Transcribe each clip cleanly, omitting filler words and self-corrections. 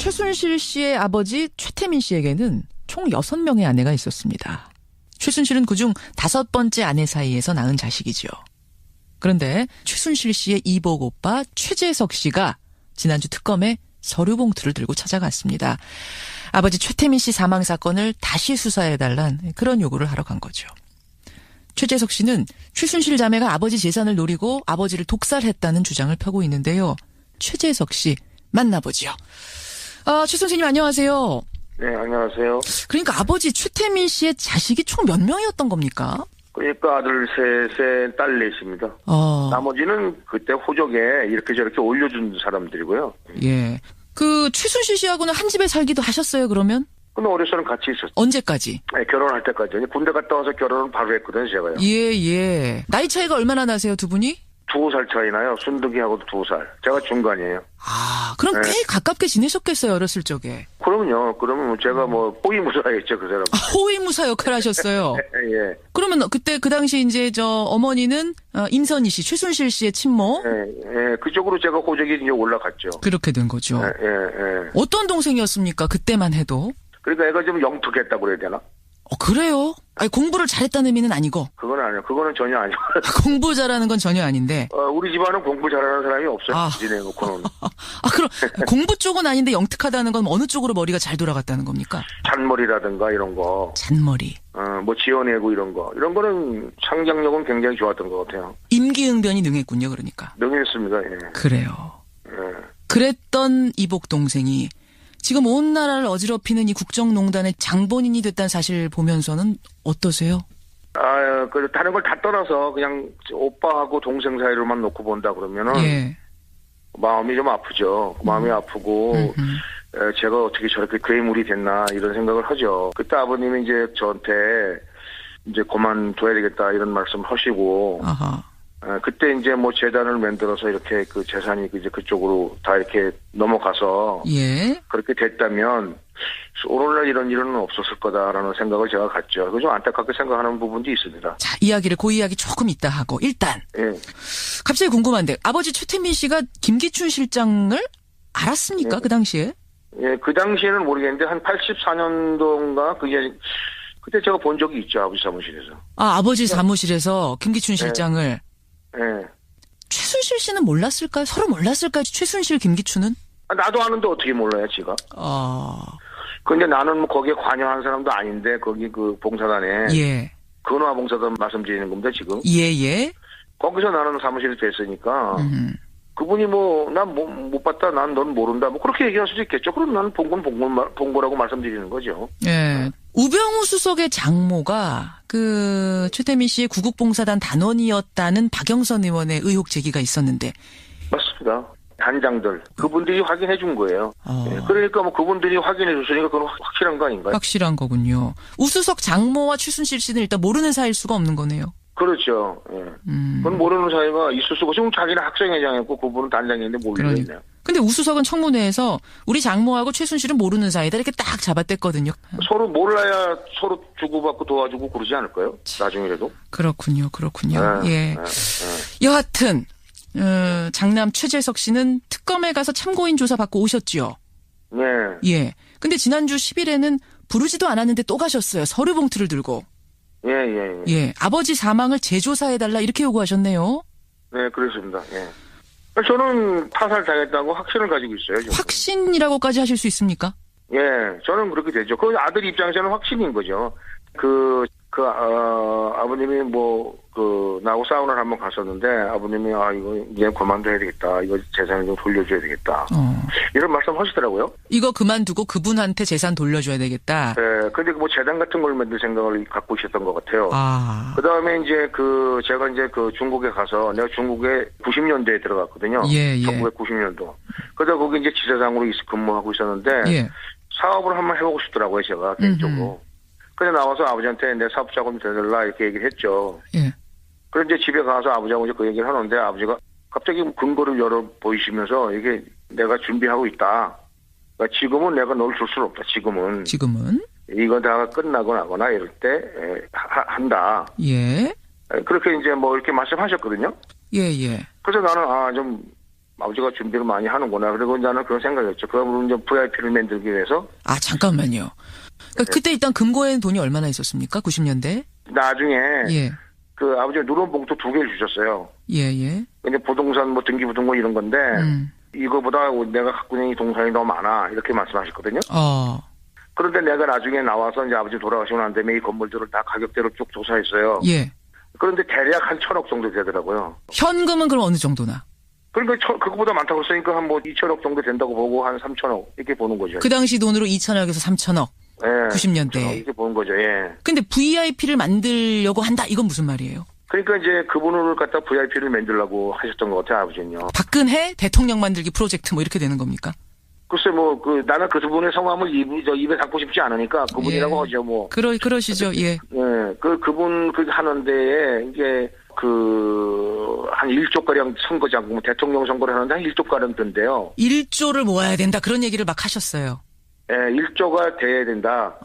최순실 씨의 아버지 최태민 씨에게는 총 6명의 아내가 있었습니다. 최순실은 그중 5번째 아내 사이에서 낳은 자식이죠. 그런데 최순실 씨의 이복 오빠 최재석 씨가 지난주 특검에 서류 봉투를 들고 찾아갔습니다. 아버지 최태민 씨 사망 사건을 다시 수사해달란 그런 요구를 하러 간 거죠. 최재석 씨는 최순실 자매가 아버지 재산을 노리고 아버지를 독살했다는 주장을 펴고 있는데요. 최재석 씨 만나보죠. 최 선생님 안녕하세요. 네, 안녕하세요. 그러니까 아버지 최태민 씨의 자식이 총 몇 명이었던 겁니까? 그러니까 아들 셋에 딸 넷입니다. 나머지는 그때 호적에 이렇게 저렇게 올려준 사람들이고요. 예. 그 최순실 씨하고는 한 집에 살기도 하셨어요, 그러면? 근데 어려서는 같이 있었죠. 언제까지? 네, 결혼할 때까지. 군대 갔다 와서 결혼을 바로 했거든요, 제가요. 예. 나이 차이가 얼마나 나세요, 두 분이? 2살 차이 나요. 순둥이하고도 2살. 제가 중간이에요. 그럼 네. 꽤 가깝게 지내셨겠어요, 어렸을 적에. 그럼요. 그러면 제가 호위무사였죠, 그 사람. 호위무사 역할 하셨어요. 예. 그러면 그때 그 당시 이제 어머니는 임선희 씨, 최순실 씨의 친모. 예. 그쪽으로 제가 호적이 이제 올라갔죠. 그렇게 된 거죠. 예. 어떤 동생이었습니까? 그때만 해도. 그러니까 애가 좀 영특했다고 그래야 되나? 그래요? 아니, 공부를 잘했다는 의미는 아니고. 그건 아니에요. 그거는 전혀 아니고. 공부 잘하는 건 전혀 아닌데. 우리 집안은 공부 잘하는 사람이 없어요. 지내놓고는. 그럼 공부 쪽은 아닌데 영특하다는 건 어느 쪽으로 머리가 잘 돌아갔다는 겁니까? 잔머리라든가 이런 거. 잔머리. 지어내고 이런 거. 이런 거는 창작력은 굉장히 좋았던 것 같아요. 임기응변이 능했군요, 그러니까. 능했습니다. 예. 그래요. 예. 그랬던 이복 동생이 지금 온 나라를 어지럽히는 이 국정농단의 장본인이 됐다는 사실 보면서는 어떠세요? 다른 걸 다 떠나서 그냥 오빠하고 동생 사이로만 놓고 본다 그러면은 마음이 좀 아프죠. 마음이 아프고 제가 어떻게 저렇게 괴물이 됐나 이런 생각을 하죠. 그때 아버님이 이제 저한테 이제 그만둬야 되겠다 이런 말씀 하시고 그때 이제 재단을 만들어서 이렇게 그 재산이 이제 그쪽으로 다 이렇게 넘어가서 그렇게 됐다면 오늘날 이런 일은 없었을 거다라는 생각을 제가 갖죠. 그래서 좀 안타깝게 생각하는 부분도 있습니다. 자, 그 이야기 조금 이따 하고 일단 갑자기 궁금한데 아버지 최태민 씨가 김기춘 실장을 알았습니까? 그 당시에? 예, 그 당시에는 모르겠는데 한 84년도인가 그때 제가 본 적이 있죠. 아버지 사무실에서. 아버지 사무실에서 김기춘 실장을. 네. 최순실 씨는 몰랐을까요? 서로 몰랐을까요? 최순실, 김기춘은? 나도 아는데 어떻게 몰라요, 지가? 근데 나는 거기에 관여한 사람도 아닌데, 거기 그 봉사단에. 근호화 봉사단 말씀드리는 겁니다, 지금. 거기서 나는 사무실에 됐으니까. 그분이 난 못 봤다, 난 넌 모른다, 그렇게 얘기할 수도 있겠죠. 그럼 나는 본 거라고 말씀드리는 거죠. 우병우 수석의 장모가 그 최태민 씨의 구국봉사단 단원이었다는 박영선 의원의 의혹 제기가 있었는데. 맞습니다. 단장들 그분들이 확인해 준 거예요. 그러니까 그분들이 확인해 줬으니까 그건 확실한 거 아닌가요? 확실한 거군요. 우수석 장모와 최순실 씨는 일단 모르는 사이일 수가 없는 거네요. 그렇죠. 예. 그건 모르는 사이가 있을 수가. 지금 자기는 학생회장이었고 그분은 단장인데 모르겠네요. 근데 우수석은 청문회에서 우리 장모하고 최순실은 모르는 사이다 이렇게 딱 잡아댔거든요. 서로 몰라야 서로 주고받고 도와주고 그러지 않을까요? 나중에라도. 그렇군요. 여하튼 장남 최재석 씨는 특검에 가서 참고인 조사 받고 오셨죠? 네. 근데 지난주 10일에는 부르지도 않았는데 또 가셨어요. 서류 봉투를 들고. 아버지 사망을 재조사해달라 이렇게 요구하셨네요. 네, 그렇습니다. 저는 타살 당했다고 확신을 가지고 있어요. 저는. 확신이라고까지 하실 수 있습니까? 저는 그렇게 되죠. 그 아들 입장에서는 확신인 거죠. 아버님이 나하고 사우나를 한번 갔었는데, 아버님이, 이거, 이제 그만둬야 되겠다. 이거 재산을 좀 돌려줘야 되겠다. 이런 말씀 하시더라고요. 이거 그만두고 그분한테 재산 돌려줘야 되겠다. 네. 근데 재단 같은 걸 만들 생각을 갖고 있었던 것 같아요. 그 다음에 이제 제가 이제 중국에 가서, 내가 중국에 90년대에 들어갔거든요. 1990년도. 그러다 거기 이제 지사장으로 근무하고 있었는데, 사업을 한번 해보고 싶더라고요, 제가, 개인적으로. 그래서 나와서 아버지한테 내 사업 자금 대달라 이렇게 얘기를 했죠. 그래서 이제 집에 가서 아버지하고 이제 그 얘기를 하는데 아버지가 갑자기 근거를 열어 보이시면서 이게 내가 준비하고 있다. 그러니까 지금은 내가 널 줄 수는 없다. 지금은. 이거 다 끝나고 나거나 이럴 때 한다. 그렇게 이제 이렇게 말씀하셨거든요. 그래서 나는 좀 아버지가 준비를 많이 하는구나. 그리고 나는 그런 생각이었죠. 그러면 이제 VIP를 만들기 위해서. 아, 잠깐만요. 그러니까 네. 그때 일단 금고에는 돈이 얼마나 있었습니까? 90년대? 나중에 예. 그 아버지가 누런 봉투 2개를 주셨어요. 예. 근데 부동산 뭐 등기부등본 이런 건데 이거보다 내가 갖고 있는 이 동산이 너무 많아 이렇게 말씀하셨거든요. 그런데 내가 나중에 나와서 이제 아버지 돌아가시고 난 다음에 이 건물들을 다 가격대로 쭉 조사했어요. 예. 그런데 대략 한 1,000억 정도 되더라고요. 현금은 그럼 어느 정도나? 그러니까 그거보다 많다고 했으니까 한 뭐 2,000억 정도 된다고 보고 한 3,000억 이렇게 보는 거죠. 그 당시 돈으로 2,000억에서 3,000억. 예. 90년대. 이렇게 보는 거죠. 예. 근데 VIP를 만들려고 한다. 이건 무슨 말이에요? 그러니까 이제 그분을 갖다 VIP를 만들려고 하셨던 것 같아요, 아버지는요. 박근혜 대통령 만들기 프로젝트 뭐 이렇게 되는 겁니까? 글쎄 나는 그분의 성함을 입에 담고 싶지 않으니까 그분이라고 예. 하죠, 뭐. 그러시죠, 예. 예. 그분 하는 데에 이게 한 1조가량 선거장, 대통령 선거를 하는데 한 1조가량 든대요. 1조를 모아야 된다. 그런 얘기를 막 하셨어요. 예, 1조가 돼야 된다.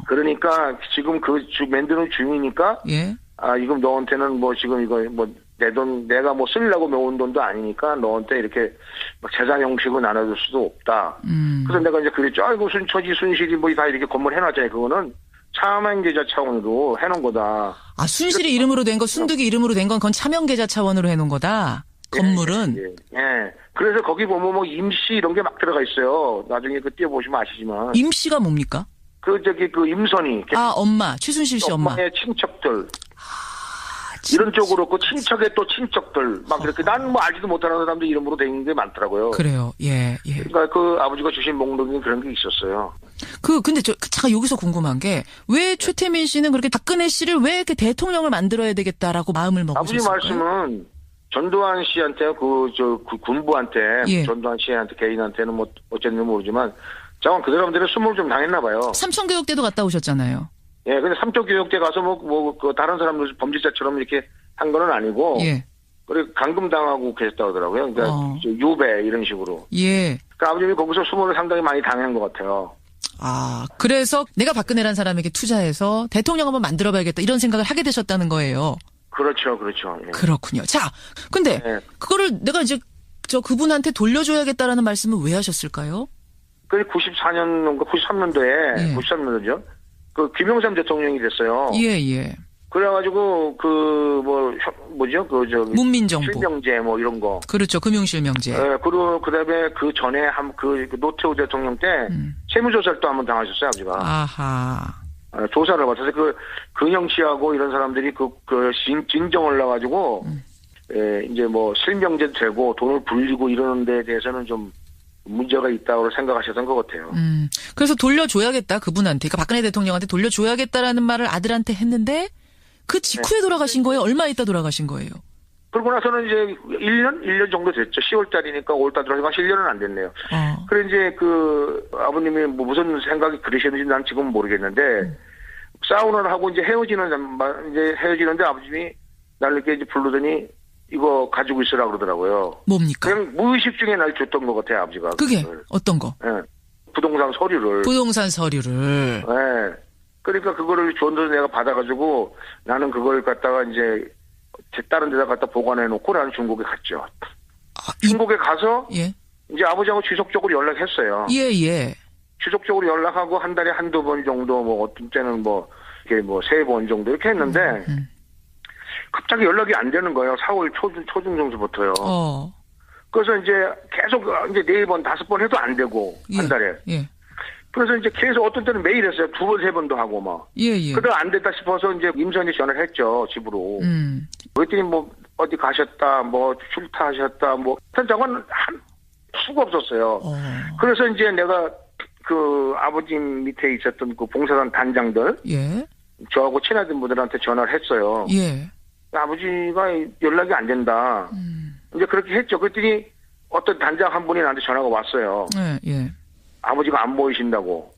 그러니까 지금 만드는 중이니까. 예. 이건 너한테는 뭐 지금 이거 뭐 내 돈 내가 뭐 쓰려고 모은 돈도 아니니까 너한테 이렇게 막 재산 형식으로 나눠줄 수도 없다. 그래서 내가 이제 그랬죠. 아이고 순실이 뭐 다 이렇게 건물 해놨잖아요. 그거는 차명계좌 차원으로 해놓은 거다. 아, 순실이 이름으로 된 거, 순득이 이름으로 된 건 그건 차명계좌 차원으로 해놓은 거다. 건물은. 예. 그래서 거기 보면 뭐 임시 이런 게 막 들어가 있어요. 나중에 띄워보시면 아시지만. 임시가 뭡니까? 그 임선이. 엄마. 최순실 씨 엄마. 엄마의 친척들. 이런 쪽으로 그 친척의 또 친척들 막 이렇게 난 뭐 알지도 못하는 사람들 이름으로 돼 있는 게 많더라고요. 그래요. 예. 그러니까 그 아버지가 주신 목록에 그런 게 있었어요. 근데 잠깐 여기서 궁금한 게 왜 최태민 씨는 그렇게 박근혜 씨를 왜 이렇게 대통령을 만들어야 되겠다라고 마음을 먹으셨을까요? 아버지 말씀은 전두환 씨한테 그 군부한테 예. 전두환 씨한테 개인한테는 뭐 어쨌는지 모르지만 자관 그 사람들은 수모를 좀 당했나 봐요. 삼천교육대도 갔다 오셨잖아요. 예, 근데 삼척교육대 가서 그 다른 사람들 범죄자처럼 이렇게 한 건 아니고. 예. 그리고 감금당하고 계셨다고 하더라고요. 그러니까 유배 이런 식으로. 예. 그러니까 아버님이 거기서 수모를 상당히 많이 당한 것 같아요. 그래서 내가 박근혜란 사람에게 투자해서 대통령 한번 만들어봐야겠다 이런 생각을 하게 되셨다는 거예요. 그렇죠. 예. 그렇군요. 자, 근데 그거를 내가 이제 그분한테 돌려줘야겠다라는 말씀을 왜 하셨을까요? 그 93년도에 예. 93년도죠. 그 김영삼 대통령이 됐어요. 예. 그래가지고 문민정부 실명제 뭐 이런 거. 그렇죠. 금융실명제. 예, 그리고 그다음에 그 전에 그 노태우 대통령 때 세무조사를 또 한번 당하셨어요, 아버지가. 아하. 조사를 받아서 근영 씨하고 이런 사람들이 진정을 나가지고 이제 뭐 실명제도 되고 돈을 불리고 이러는 데에 대해서는 좀 문제가 있다고 생각하셨던 것 같아요. 그래서 돌려줘야겠다 그분한테. 그러니까 박근혜 대통령한테 돌려줘야겠다라는 말을 아들한테 했는데 그 직후에 돌아가신 거예요? 얼마 있다 돌아가신 거예요? 그러고 나서는 이제 1년 정도 됐죠. 10월달이니까 5월달 들어가서 1년은 안 됐네요. 그래 이제 아버님이 뭐 무슨 생각이 그러셨는지 난 지금 모르겠는데 싸우는 하고 이제 헤어지는데 아버님이 나를 이렇게 이제 부르더니 이거 가지고 있으라 그러더라고요. 뭡니까? 그냥 무의식 중에 날 줬던 것 같아요, 아버지가. 그게 어떤 거? 네. 부동산 서류를. 네. 그러니까 그거를 줬는데 내가 받아가지고 나는 그걸 갖다가 이제 다른 데다 갖다 보관해놓고 나는 중국에 갔죠. 중국에 가서 예. 이제 아버지하고 지속적으로 연락했어요. 예. 지속적으로 연락하고 한 달에 한두 번 정도 뭐 어떤 때는 이렇게 3번 정도 이렇게 했는데 갑자기 연락이 안 되는 거예요. 4월 초중 정도부터요. 그래서 이제 계속 이제 4번, 5번 해도 안 되고 한 달에. 예. 그래서 이제 계속 어떤 때는 매일 했어요. 2번, 3번도 하고 막. 예. 그러다 안 됐다 싶어서 이제 임선이 전화를 했죠. 집으로. 그랬더니 어디 가셨다, 출타하셨다, 저건 한 수가 없었어요. 그래서 이제 내가 아버지 밑에 있었던 봉사단 단장들. 예. 저하고 친하던 분들한테 전화를 했어요. 예. 아버지가 연락이 안 된다. 이제 그렇게 했죠. 그랬더니 어떤 단장 한 분이 나한테 전화가 왔어요. 예. 아버지가 안 보이신다고.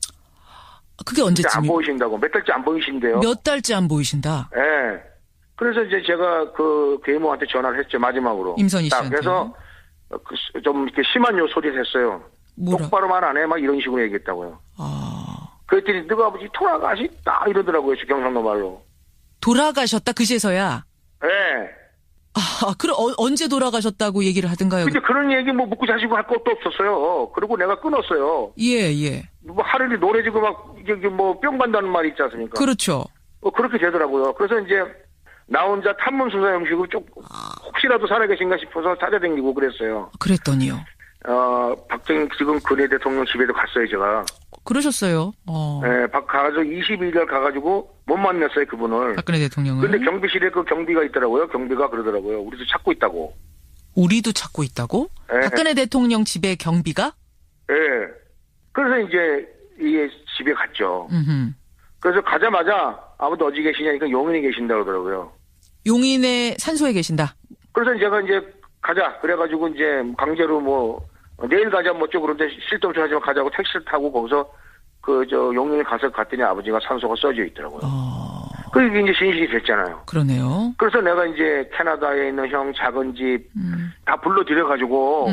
그게 언제쯤? 안 보이신다고. 몇 달째 안 보이신대요. 몇 달째 안 보이신다. 예. 그래서 이제 제가 계모한테 전화를 했죠. 마지막으로. 임선희 씨한테. 그래서 좀 이렇게 심한 소리를 했어요. 뭐라? 똑바로 말 안 해. 막 이런 식으로 얘기했다고요. 그랬더니 너가 아버지 돌아가셨다 이러더라고요. 경상도 말로. 돌아가셨다 그제서야. 예. 그럼 언제 돌아가셨다고 얘기를 하던가요? 근데 그런 얘기 뭐 묻고 자시고 할 것도 없었어요. 그리고 내가 끊었어요. 예. 뭐 하루를 노래지고 막 이게 뭐 뿅 간다는 말이 있지 않습니까? 그렇죠. 그렇게 되더라고요. 그래서 이제 나 혼자 탐문수사 형식으로 좀 혹시라도 살아계신가 싶어서 찾아다니고 그랬어요. 그랬더니요. 박정희 지금 근해 대통령 집에도 갔어요, 제가. 그러셨어요. 네, 가가지고 22일 가가지고 못 만났어요, 그분을. 박근혜 대통령을. 근데 경비실에 그 경비가 있더라고요. 경비가 그러더라고요. 우리도 찾고 있다고. 우리도 찾고 있다고? 네. 박근혜 대통령 집에 경비가? 네. 그래서 이제 이 집에 갔죠. 음흠. 그래서 가자마자 아무도 어디 계시냐니까 용인에 계신다 그러더라고요. 용인의 산소에 계신다. 그래서 제가 이제 가자 그래가지고 이제 강제로 뭐 내일 가자 뭐 쪽 그런데 쓸데없이 하지만 가자고 택시를 타고 거기서 용인에 가서 갔더니 아버지가 산소가 써져 있더라고요. 그게 이제 진실이 됐잖아요. 그러네요. 그래서 내가 이제 캐나다에 있는 형 작은 집 다 불러들여가지고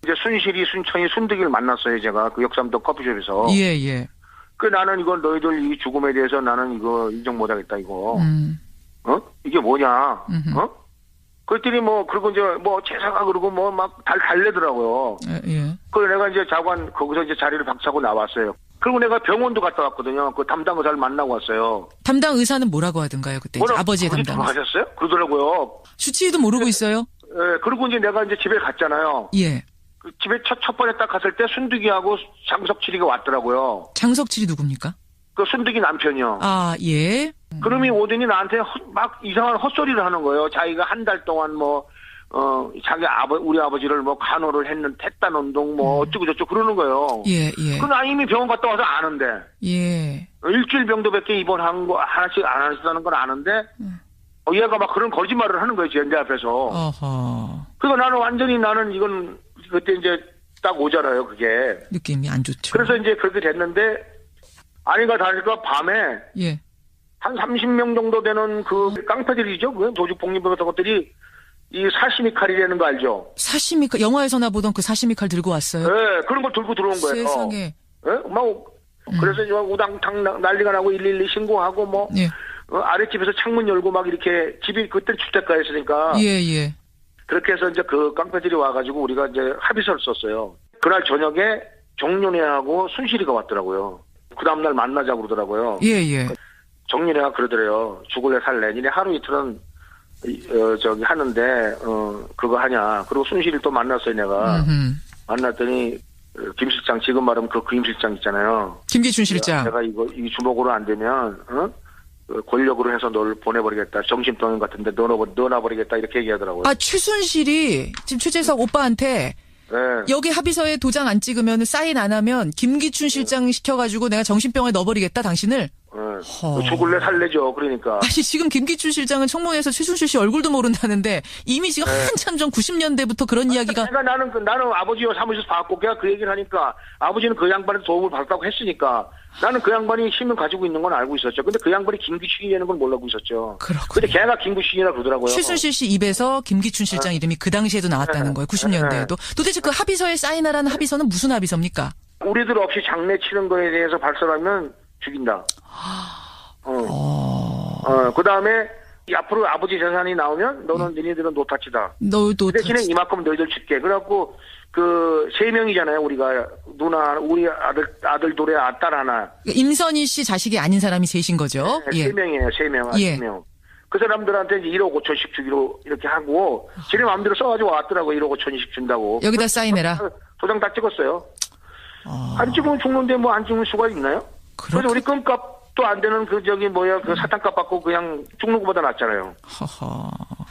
이제 순실이 순천이 순득이를 만났어요. 제가 그 역삼동 커피숍에서. 예. 그 나는 이거 너희들 이 죽음에 대해서 나는 이거 인정 못하겠다 이거. 이게 뭐냐? 그랬더니 뭐 그리고 이제 뭐 제사가 그러고 뭐 막 달래더라고요. 예. 그래서 내가 이제 자관 거기서 이제 자리를 박차고 나왔어요. 그리고 내가 병원도 갔다 왔거든요. 그 담당 의사를 만나고 왔어요. 담당 의사는 뭐라고 하던가요 그때? 아버지의 담당. 하셨어요? 그러더라고요. 주치의도 모르고 있어요? 예. 그리고 이제 내가 이제 집에 갔잖아요. 예. 그 집에 첫 번에 딱 갔을 때 순득이하고 장석칠이가 왔더라고요. 장석칠이 누굽니까? 그 순득이 남편이요. 아, 예. 그놈이 오더니 나한테 막 이상한 헛소리를 하는 거예요. 자기가 한 달 동안 자기 우리 아버지를 뭐 간호를 했단 운동 뭐 어쩌고저쩌고 그러는 거예요. 예. 그 나 이미 병원 갔다 와서 아는데. 예. 일주일 정도밖에 입원한 거 하나씩 안 하시다는 건 아는데. 얘가 막 그런 거짓말을 하는 거예요. 내 앞에서. 어허. 그러니까 나는 이건 그때 이제 딱 오잖아요. 그게. 느낌이 안 좋죠. 그래서 이제 그렇게 됐는데 아니가 다를까 밤에. 예. 한 30명 정도 되는 그 깡패들이죠. 그 조직폭력 같은 것들이 이 사시미 칼이라는 거 알죠? 사시미 칼, 영화에서나 보던 그 사시미 칼 들고 왔어요? 네, 그런 걸 들고 들어온 거예요. 세상에. 네? 그래서 우당탕 난리가 나고 112 신고하고 뭐, 예. 아랫집에서 창문 열고 막 이렇게 집이 그때 주택가였으니까. 예. 그렇게 해서 이제 그 깡패들이 와가지고 우리가 이제 합의서를 썼어요. 그날 저녁에 정윤회하고 순실이가 왔더라고요. 그 다음날 만나자고 그러더라고요. 예. 정윤회가 그러더래요. 죽을래 살래. 니네 하루 이틀은 하는데 그거 하냐. 그리고 순실이를 또 만났어요 내가. 만났더니 김 실장 지금 말하면 그 김 실장 있잖아요. 김기춘 실장. 내가 이 주먹으로 안 되면 권력으로 해서 널 보내버리겠다. 정신병원 같은데 넣어놔버리겠다 이렇게 얘기하더라고요. 아 최순실이 지금 최재석 오빠한테 네. 여기 합의서에 도장 안 찍으면 사인 안 하면 김기춘 실장 시켜가지고 내가 정신병원에 넣어버리겠다 당신을. 죽을래 살래죠. 그러니까. 아니 지금 김기춘 실장은 청문회에서 최순실 씨 얼굴도 모른다는데 이미 지금 한참 전 90년대부터 그런 이야기가. 그러니까 나는 아버지 사무실에서 받고 걔가 그 얘기를 하니까 아버지는 그 양반의 도움을 받았다고 했으니까 나는 그 양반이 힘을 가지고 있는 건 알고 있었죠. 근데 그 양반이 김기춘이라는 건 몰라고 있었죠. 그렇군요. 근데 걔가 김기춘이라 그러더라고요. 최순실 씨 입에서 김기춘 실장 이름이 그 당시에도 나왔다는 거예요. 90년대에도. 도대체 그 합의서에 사인하라는 합의서는 무슨 합의서입니까? 우리들 없이 장례 치는 거에 대해서 발설하면 죽인다. 그 다음에 앞으로 아버지 재산이 나오면 너는 너희들은 노타치다. 그 대신에 이만큼 너희들 줄게. 그래갖고 그 3명이잖아요. 우리가 누나 우리 아들 둘에 딸 하나. 임선희 씨 자식이 아닌 사람이 셋인 거죠. 네, 3명이에요. 3명. 예. 3명. 그 사람들한테 이제 1억 5천씩 주기로 이렇게 하고 지네 마음대로 써가지고 왔더라고. 1억 5천씩 준다고. 여기다 사인해라. 도장 다 찍었어요. 안 찍으면 죽는데 뭐 안 찍을 수가 있나요? 그래서 우리 끔값도 안 되는 그 사탕값 받고 그냥 죽는 것보다 낫잖아요. 허허.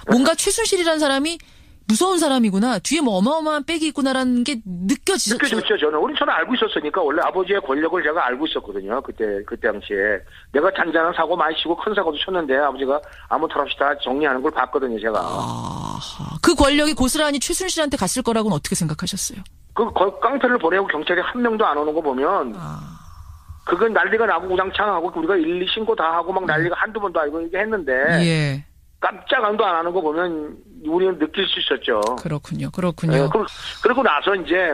뭔가 최순실이라는 사람이 무서운 사람이구나. 뒤에 뭐 어마어마한 백이 있구나라는 게 느껴졌죠. 저는 알고 있었으니까 원래 아버지의 권력을 제가 알고 있었거든요. 그때 당시에 내가 잔잔한 사고 많이 치고 큰 사고도 쳤는데 아버지가 아무 탈 없이 다 정리하는 걸 봤거든요. 제가. 그 권력이 고스란히 최순실한테 갔을 거라고는 어떻게 생각하셨어요? 그 깡패를 보내고 경찰이 한 명도 안 오는 거 보면 그건 난리가 나고 우장창하고 우리가 112 신고 다 하고 막 난리가 한두 번도 아니고 이렇게 했는데 예. 깜짝함도 안 하는 거 보면 우리는 느낄 수 있었죠. 그렇군요. 네, 그러고 나서 이제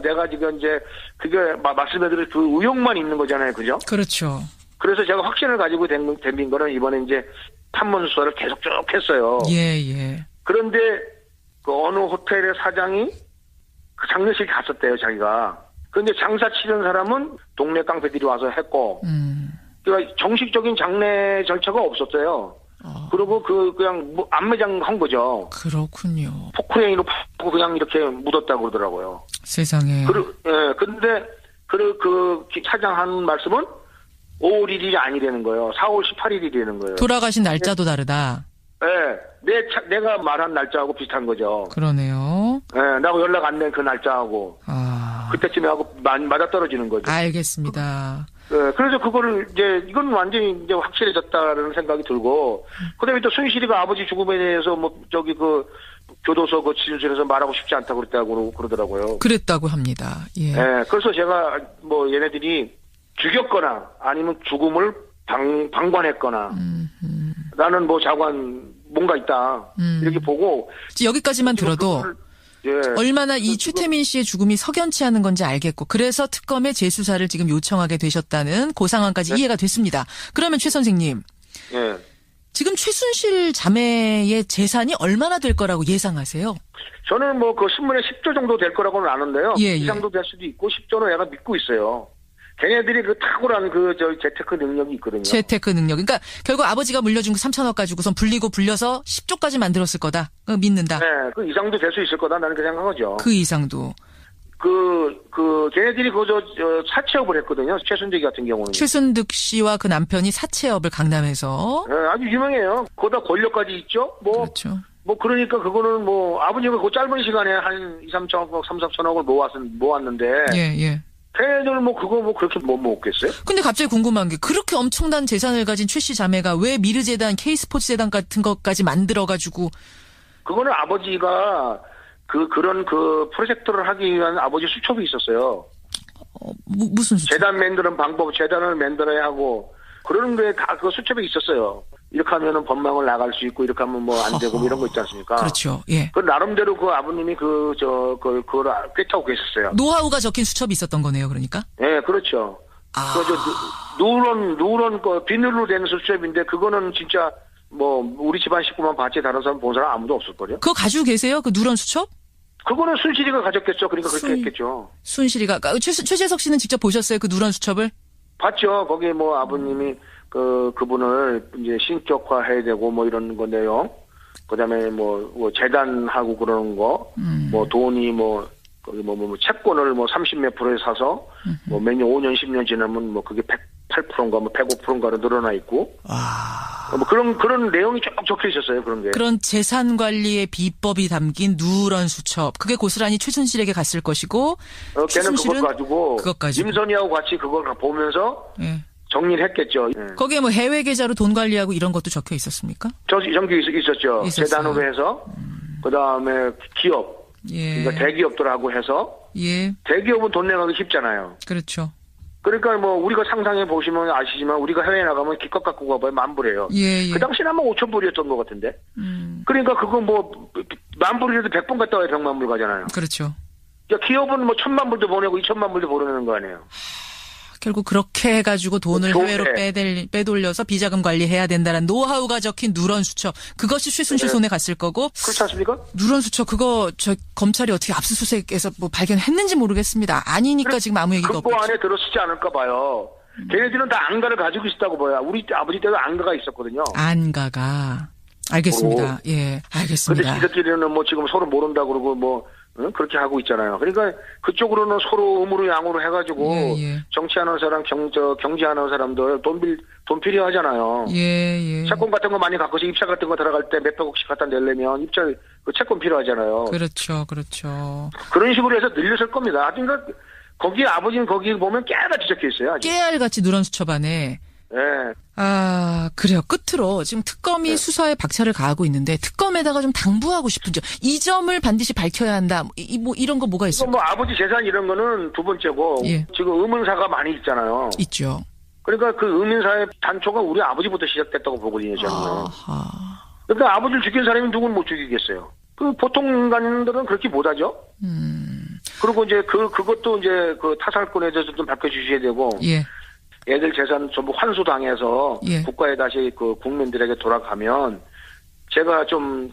내가 지금 이제 그게 말씀해드린 그 의혹만 있는 거잖아요. 그죠? 그렇죠. 그래서 제가 확신을 가지고 된 거는 이번에 이제 탐문 수사를 계속 쭉 했어요. 예. 그런데 그 어느 호텔의 사장이 그 장례식에 갔었대요, 자기가. 그런데 장사 치는 사람은 동네 깡패들이 와서 했고, 그러니까 정식적인 장례 절차가 없었어요. 그리고 그냥 안매장 한 거죠. 그렇군요. 포크레인으로 파고 그냥 이렇게 묻었다고 그러더라고요. 세상에. 근데 그 사장 한 말씀은 5월 1일이 아니라는 거예요. 4월 18일이라는 거예요. 돌아가신 날짜도 다르다. 네, 내가 말한 날짜하고 비슷한 거죠. 그러네요. 네, 나하고 연락 안 된 그 날짜하고. 그때쯤에 하고 맞아떨어지는 거죠. 알겠습니다. 네, 그래서 그거를 이건 완전히 이제 확실해졌다라는 생각이 들고, 그 다음에 또 순실이가 아버지 죽음에 대해서 교도소 그 진술에서 말하고 싶지 않다고 그랬다고 그러더라고요. 그랬다고 합니다. 예. 네, 그래서 제가 얘네들이 죽였거나 아니면 죽음을 방관했거나, 나는 자관 뭔가 있다. 이렇게 보고. 여기까지만 들어도 얼마나 이 최태민 씨의 죽음이 석연치 않은 건지 알겠고, 그래서 특검에 재수사를 지금 요청하게 되셨다는 그 상황까지 이해가 됐습니다. 그러면 최 선생님. 지금 최순실 자매의 재산이 얼마나 될 거라고 예상하세요? 저는 그 신문에 10조 정도 될 거라고는 아는데요. 이상도 될 수도 있고 10조는 내가 믿고 있어요. 걔네들이 탁월한 재테크 능력이 있거든요. 재테크 능력. 그러니까 결국 아버지가 물려준 그 3천억 가지고선 불려서 10조까지 만들었을 거다. 믿는다. 네, 그 이상도 될 수 있을 거다. 나는 그 생각하죠. 그 이상도. 걔네들이 사채업을 했거든요. 최순득 같은 경우는. 최순득 씨와 그 남편이 사채업을 강남에서. 네, 아주 유명해요. 거기다 권력까지 있죠. 그렇죠. 그러니까 그거는 아버지가 그 짧은 시간에 한 2-3천억, 3-4천억을 모았는데. 예. 걔네들 그거 그렇게 못 모았겠어요? 근데 갑자기 궁금한 게, 그렇게 엄청난 재산을 가진 최 씨 자매가 왜 미르재단, K스포츠재단 같은 것까지 만들어가지고. 그거는 아버지가 그런 프로젝트를 하기 위한 아버지 수첩이 있었어요. 무슨 수첩? 재단 만드는 방법, 재단을 만들어야 하고, 그런 게 다 그 수첩에 있었어요. 이렇게 하면은 법망을 나갈 수 있고, 이렇게 하면 안 되고, 이런 거 있지 않습니까? 그렇죠, 예. 나름대로 아버님이 그걸 꿰타고 계셨어요. 노하우가 적힌 수첩이 있었던 거네요, 그러니까? 예, 그렇죠. 누런 비늘로 된 수첩인데, 그거는 진짜, 우리 집안 식구만 봤지, 다른 사람 본 사람 아무도 없을걸요? 그거 가지고 계세요? 그 누런 수첩? 그거는 순실이가 가졌겠죠. 그러니까 그렇게 했겠죠. 순실이가. 최재석 씨는 직접 보셨어요? 그 누런 수첩을? 봤죠. 거기 아버님이 그분을 이제 신격화해야 되고 이런 거 내용. 그 다음에 재단하고 그러는 거. 돈이 거기 채권을 30몇 프로에 사서 매년 5년, 10년 지나면 그게 108%인가 105%인가로 늘어나 있고. 그런 내용이 쭉 적혀 있었어요, 그런 게. 그런 재산 관리의 비법이 담긴 누런 수첩. 그게 고스란히 최순실에게 갔을 것이고. 걔는 그것 가지고. 임선희하고 같이 그걸 보면서. 예. 정리를 했겠죠. 거기에 해외 계좌로 돈 관리하고 이런 것도 적혀 있었습니까? 정규 있었죠. 있었어요. 재단으로 해서. 그 다음에 기업. 예. 그러니까 대기업들하고 해서. 예. 대기업은 돈 내가기 쉽잖아요. 그렇죠. 그러니까 우리가 상상해 보시면 아시지만 우리가 해외에 나가면 기껏 갖고 가봐야 10,000불이에요. 예. 그 당시는 아마 5,000불이었던 것 같은데. 그러니까 그거 10,000불이라도 100번 갔다 와야 100만 불 가잖아요. 그렇죠. 기업은 1,000만 불도 보내고 2,000만 불도 보내는 거 아니에요. 결국 그렇게 해가지고 돈을 해외로 빼돌려서 비자금 관리해야 된다는 노하우가 적힌 누런 수첩. 그것이 최순실 손에 갔을 거고. 그렇지 않습니까? 누런 수첩 그거 검찰이 어떻게 압수수색해서 발견했는지 모르겠습니다. 아니니까 지금 아무 얘기가 없고. 그 안에 들었을지 않을까 봐요. 걔네들은 다 안가를 가지고 있었다고 봐요. 우리 아버지 때도 안가가 있었거든요. 안가가. 알겠습니다. 예, 알겠습니다. 근데 지들끼리는 지금 서로 모른다고 그러고 그렇게 하고 있잖아요. 그러니까 그쪽으로는 서로 음으로 양으로 해가지고 정치하는 사람, 경제하는 사람들 돈 필요하잖아요. 예. 채권 같은 거 많이 갖고서 입찰 같은 거 들어갈 때 몇백억씩 갖다 내려면 채권 필요하잖아요. 그렇죠. 그런 식으로 해서 늘렸을 겁니다. 그러니까 거기 아버지는 거기 보면 깨알같이 적혀 있어요. 아직. 깨알같이 누런 수첩 안에. 네. 그래요. 끝으로 지금 특검이 수사에 박차를 가하고 있는데 특검에다가 좀 당부하고 싶은 점, 이 점을 반드시 밝혀야 한다. 이런 거 뭐가 있어요? 아버지 재산 이런 거는 두 번째고 지금 의문사가 많이 있잖아요. 있죠. 그러니까 그 의문사의 단초가 우리 아버지부터 시작됐다고 보거든요, 저는. 그러니까 아버지를 죽인 사람이 누구는 못 죽이겠어요. 보통 인간들은 그렇게 못하죠. 그리고 이제 그것도 이제 타살권에 대해서 좀 밝혀주셔야 되고. 애들 재산 전부 환수당해서 국가에 다시 국민들에게 돌아가면 제가 좀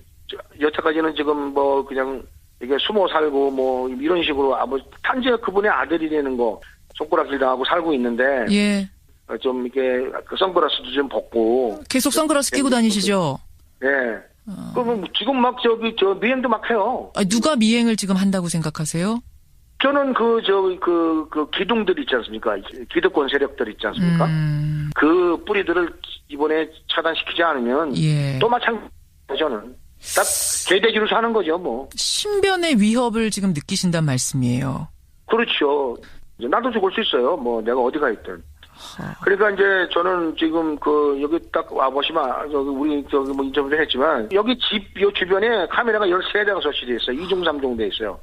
여태까지는 지금 뭐 그냥 이게 숨어 살고 뭐 이런 식으로 단지 그분의 아들이라는 거 손가락질 당하고 살고 있는데 예. 좀 이렇게 그 선글라스도 좀 벗고 계속 선글라스 끼고 다니시죠? 네. 그럼 지금 막 미행도 막 해요. 누가 미행을 지금 한다고 생각하세요? 저는 그 기둥들 있지 않습니까? 기득권 세력들 있지 않습니까? 그 뿌리들을 이번에 차단시키지 않으면 예. 또 마찬가지죠. 저는 딱 개돼지로 사는 거죠, 뭐. 신변의 위협을 지금 느끼신단 말씀이에요. 그렇죠. 나도 죽을 수 있어요. 뭐 내가 어디가 있든. 그러니까 이제 저는 지금 여기 딱 와보시면 우리 뭐 인터뷰도 했지만 여기 집 요 주변에 카메라가 13대가 설치돼 있어요. 2중 3중 돼 있어요.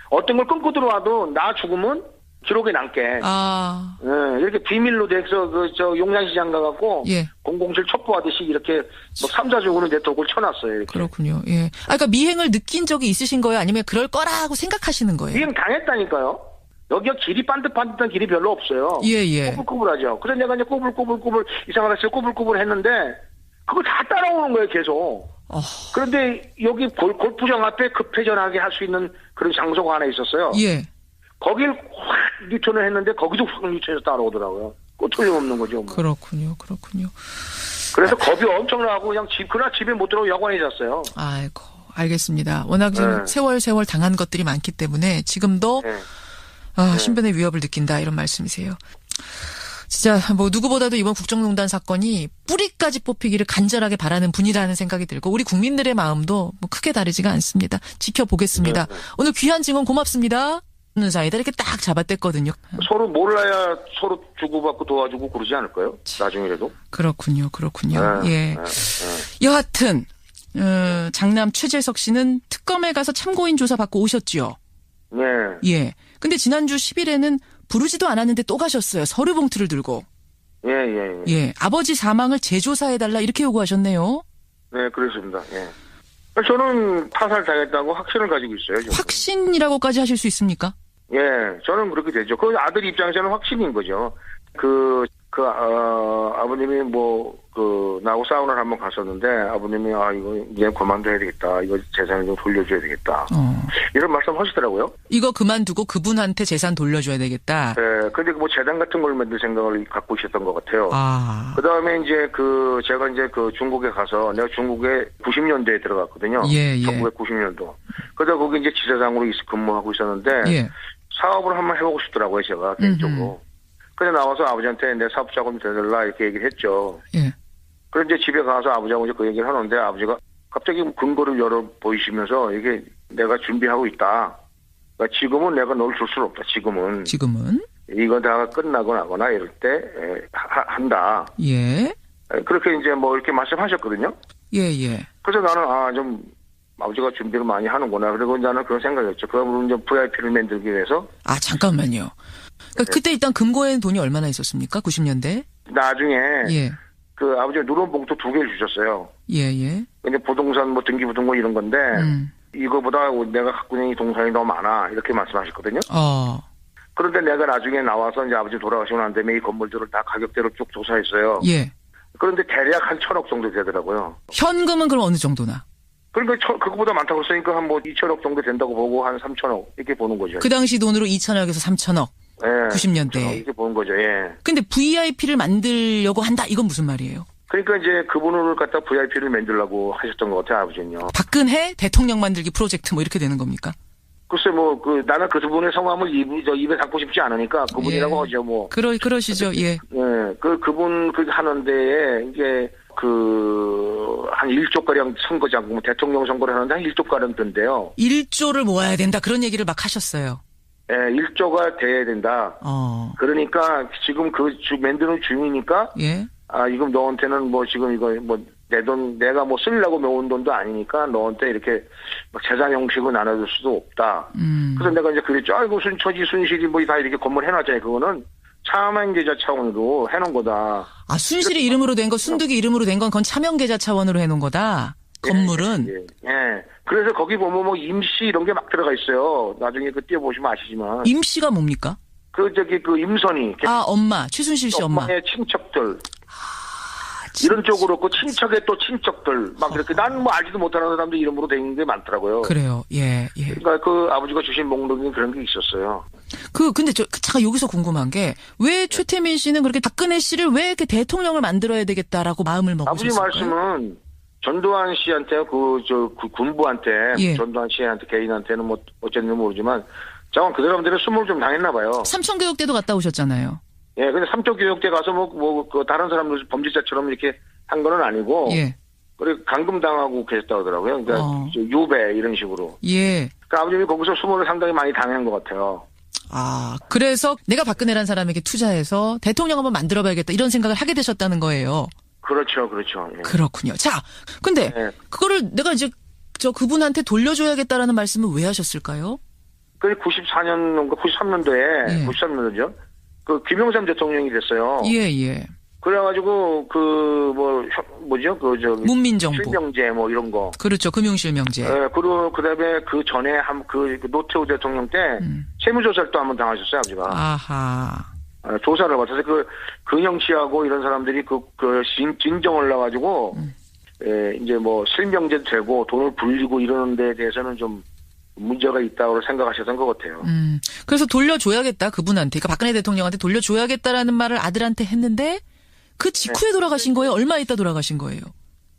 어떤 걸 끊고 들어와도 나 죽으면 기록에 남게. 예, 이렇게 비밀로 돼서 용산시장 가갖고 예. 007 첩보하듯이 이렇게 뭐 삼자적으로 네트워크를 쳐놨어요. 이렇게. 그렇군요. 예. 그러니까 미행을 느낀 적이 있으신 거예요? 아니면 그럴 거라고 생각하시는 거예요? 미행 당했다니까요. 여기가 길이 반듯반듯한 길이 별로 없어요. 예. 꾸불꾸불하죠. 그래서 내가 이제 꾸불꾸불 이상하다 해서 꾸불꾸불 했는데 그거 다 따라오는 거예요, 계속. 그런데 여기 골프장 앞에 급회전하게 할 수 있는 그런 장소가 하나 있었어요. 예. 거길 확 뉴턴을 했는데 거기도 확 뉴턴해서 따라오더라고요. 그거 틀림없는 거죠. 뭐. 그렇군요. 그래서 겁이 엄청 나고 그냥 그날 집에 못 들어오고 여관에 잤어요. 아이고, 알겠습니다. 워낙 지금 세월 당한 것들이 많기 때문에 지금도 신변의 위협을 느낀다 이런 말씀이세요. 진짜 뭐 누구보다도 이번 국정농단 사건이 뿌리까지 뽑히기를 간절하게 바라는 분이라는 생각이 들고 우리 국민들의 마음도 뭐 크게 다르지가 않습니다. 지켜보겠습니다. 오늘 귀한 증언 고맙습니다. 없는 사이다 이렇게 딱 잡아댔거든요. 서로 몰라야 서로 주고받고 도와주고 그러지 않을까요? 나중에라도. 그렇군요. 예. 여하튼 장남 최재석 씨는 특검에 가서 참고인 조사 받고 오셨죠. 네. 예. 근데 지난주 10일에는 부르지도 않았는데 또 가셨어요. 서류 봉투를 들고. 예. 아버지 사망을 재조사해달라 이렇게 요구하셨네요. 네, 그렇습니다. 예. 저는 타살 당했다고 확신을 가지고 있어요. 저는. 확신이라고까지 하실 수 있습니까? 예, 저는 그렇게 되죠. 그 아들 입장에서는 확신인 거죠. 아버님이 나하고 사우나를 한번 갔었는데, 아버님이, 이거, 이제 그만둬야 되겠다. 이거 재산을 좀 돌려줘야 되겠다. 이런 말씀 하시더라고요. 이거 그만두고 그분한테 재산 돌려줘야 되겠다. 네, 근데 뭐 재단 같은 걸 만들 생각을 갖고 있었던 것 같아요. 그 다음에 이제 제가 이제 중국에 가서, 내가 중국에 90년대에 들어갔거든요. 예. 1990년도. 그러다 거기 이제 지사장으로 근무하고 있었는데, 예. 사업을 한번 해보고 싶더라고요, 제가, 개인적으로. 그래서 나와서 아버지한테 내 사업 자금 되달라 이렇게 얘기를 했죠. 예. 그런데 이제 집에 가서 아버지하고 이제 그 얘기를 하는데 아버지가 갑자기 근거를 열어 보이시면서 이게 내가 준비하고 있다. 그러니까 지금은 내가 널 줄 수는 없다. 지금은. 이거 다 끝나고 나거나 이럴 때 한다. 예. 그렇게 이제 뭐 이렇게 말씀하셨거든요. 예. 그래서 나는 좀 아버지가 준비를 많이 하는구나. 그리고 나는 그런 생각이었죠. 그러면 이제 VIP를 만들기 위해서. 잠깐만요. 그러니까 그때 일단 금고에는 돈이 얼마나 있었습니까? 90년대? 나중에. 예. 아버지가 누런 봉투 2개를 주셨어요. 예. 근데 부동산 등기부등본 이런 건데, 이거보다 내가 갖고 있는 이 동산이 더 많아. 이렇게 말씀하셨거든요. 그런데 내가 나중에 나와서 이제 아버지 돌아가시고 난 다음에 이 건물들을 다 가격대로 쭉 조사했어요. 예. 그런데 대략 한 1,000억 정도 되더라고요. 현금은 그럼 어느 정도나? 그러니까 그거보다 많다고 했으니까 한 2,000억 정도 된다고 보고 한 3,000억 이렇게 보는 거죠. 그 당시 돈으로 2,000억에서 3,000억. 예. 90년대. 이렇게 보는 거죠. 예. 근데 VIP를 만들려고 한다. 이건 무슨 말이에요? 그러니까 이제 그분을 갖다 VIP를 만들려고 하셨던 것 같아요, 아버지는요. 박근혜 대통령 만들기 프로젝트 뭐 이렇게 되는 겁니까? 글쎄 나는 그분의 성함을 입에 담고 싶지 않으니까 그분이라고 하죠, 뭐. 그러시죠, 예. 예. 그분 하는 데에 이제 한 1조가량 선거장, 대통령 선거를 하는데 한 1조가량 든대요. 1조를 모아야 된다. 그런 얘기를 막 하셨어요. 예, 1조가 돼야 된다. 그러니까 지금 만드는 중이니까. 예. 이거 너한테는 지금 이거 내 돈, 내가 쓰려고 모은 돈도 아니니까 너한테 이렇게 재산 형식으로 나눠줄 수도 없다. 그래서 내가 이제 그랬죠. 순실이 다 이렇게 건물 해놨잖아요. 그거는 차명계좌 차원으로 해놓은 거다. 순실이 이름으로 된 거, 순득이 이름으로 된 건 그건 차명계좌 차원으로 해놓은 거다. 건물은. 예. 그래서 거기 보면 임시 이런 게 막 들어가 있어요. 나중에 띄워보시면 아시지만. 임시가 뭡니까? 임선이. 엄마. 최순실 씨 엄마. 엄마의 친척들. 이런 쪽으로 그 친척의 또 친척들 막 이렇게 난 뭐 알지도 못하는 사람들 이름으로 돼 있는 게 많더라고요. 그래요. 예, 예. 그러니까 그 아버지가 주신 목록에 그런 게 있었어요. 근데 잠깐 여기서 궁금한 게 왜 최태민 씨는 그렇게 박근혜 씨를 왜 이렇게 대통령을 만들어야 되겠다라고 마음을 먹으셨을까요? 아버지 말씀은 전두환 씨한테 그 군부한테 예. 전두환 씨한테 개인한테는 뭐 어쨌는지 모르지만 정말 그 사람들은 수모를 좀 당했나 봐요. 삼천교육대도 갔다 오셨잖아요. 예, 근데 삼척교육대 가서 그 다른 사람들 범죄자처럼 이렇게 한 거는 아니고. 예. 그리고 감금당하고 계셨다고 하더라고요. 그러니까 유배 이런 식으로. 예. 그러니까 아버님이 거기서 수모를 상당히 많이 당한 것 같아요. 그래서 내가 박근혜라는 사람에게 투자해서 대통령 한번 만들어봐야겠다 이런 생각을 하게 되셨다는 거예요. 그렇죠, 그렇죠. 예. 그렇군요. 자, 근데 그거를 내가 이제 그분한테 돌려줘야겠다라는 말씀을 왜 하셨을까요? 그 94년인가 93년도에 93년도죠. 그 김영삼 대통령이 됐어요. 예, 예. 그래가지고 문민정부 실명제 뭐 이런 거. 그렇죠. 금융실명제. 예, 그리고 그다음에 그 전에 그 노태우 대통령 때 세무조사를 또 한번 당하셨어요, 아버지가. 아하. 조사를 받아서 그 근영 씨하고 이런 사람들이 진정 올라가지고 이제 뭐 실명제도 되고 돈을 불리고 이러는 데 대해서는 좀 문제가 있다고 생각하셨던 것 같아요. 그래서 돌려줘야겠다 그분한테, 그러니까 박근혜 대통령한테 돌려줘야겠다라는 말을 아들한테 했는데 그 직후에 돌아가신 거예요? 얼마 있다 돌아가신 거예요?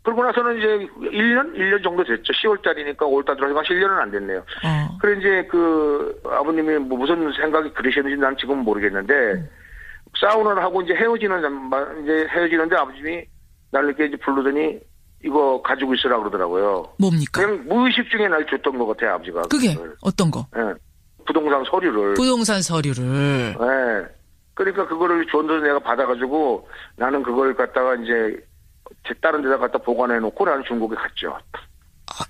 그러고 나서는 이제 1년 정도 됐죠. 10월달이니까 5월달 들어가서 1년은 안 됐네요. 그래 이제 그 아버님이 뭐 무슨 생각이 그러셨는지 난 지금 모르겠는데 싸우느라 하고 이제 헤어지는데 아버님이 나를 이렇게 이제 부르더니 이거 가지고 있으라 그러더라고요. 뭡니까? 그냥 무의식 중에 날 줬던 것 같아요, 아버지가. 그게 어떤 거? 네. 부동산 서류를. 네. 그러니까 그거를 줬는데 내가 받아가지고 나는 그걸 갖다가 이제 다른 데다 갖다 보관해놓고 나는 중국에 갔죠.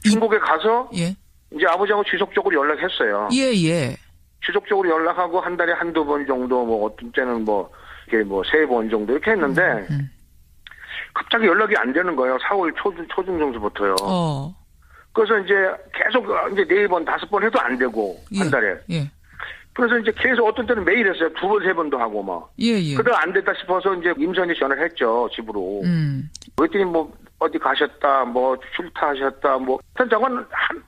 중국에 가서 예. 이제 아버지하고 지속적으로 연락했어요. 예. 지속적으로 연락하고 한 달에 한두 번 정도 뭐 어떤 때는 이렇게 3번 정도 이렇게 했는데 갑자기 연락이 안 되는 거예요. 4월 초중 정도부터요. 그래서 이제 계속 이제 4번, 5번 해도 안 되고 한 달에. 예. 그래서 이제 계속 어떤 때는 매일 했어요. 2번, 3번도 하고 막. 예. 그러다 안 됐다 싶어서 이제 임선에 전화를 했죠. 집으로. 그랬더니 뭐 어디 가셨다, 뭐 출타하셨다, 뭐 저건 한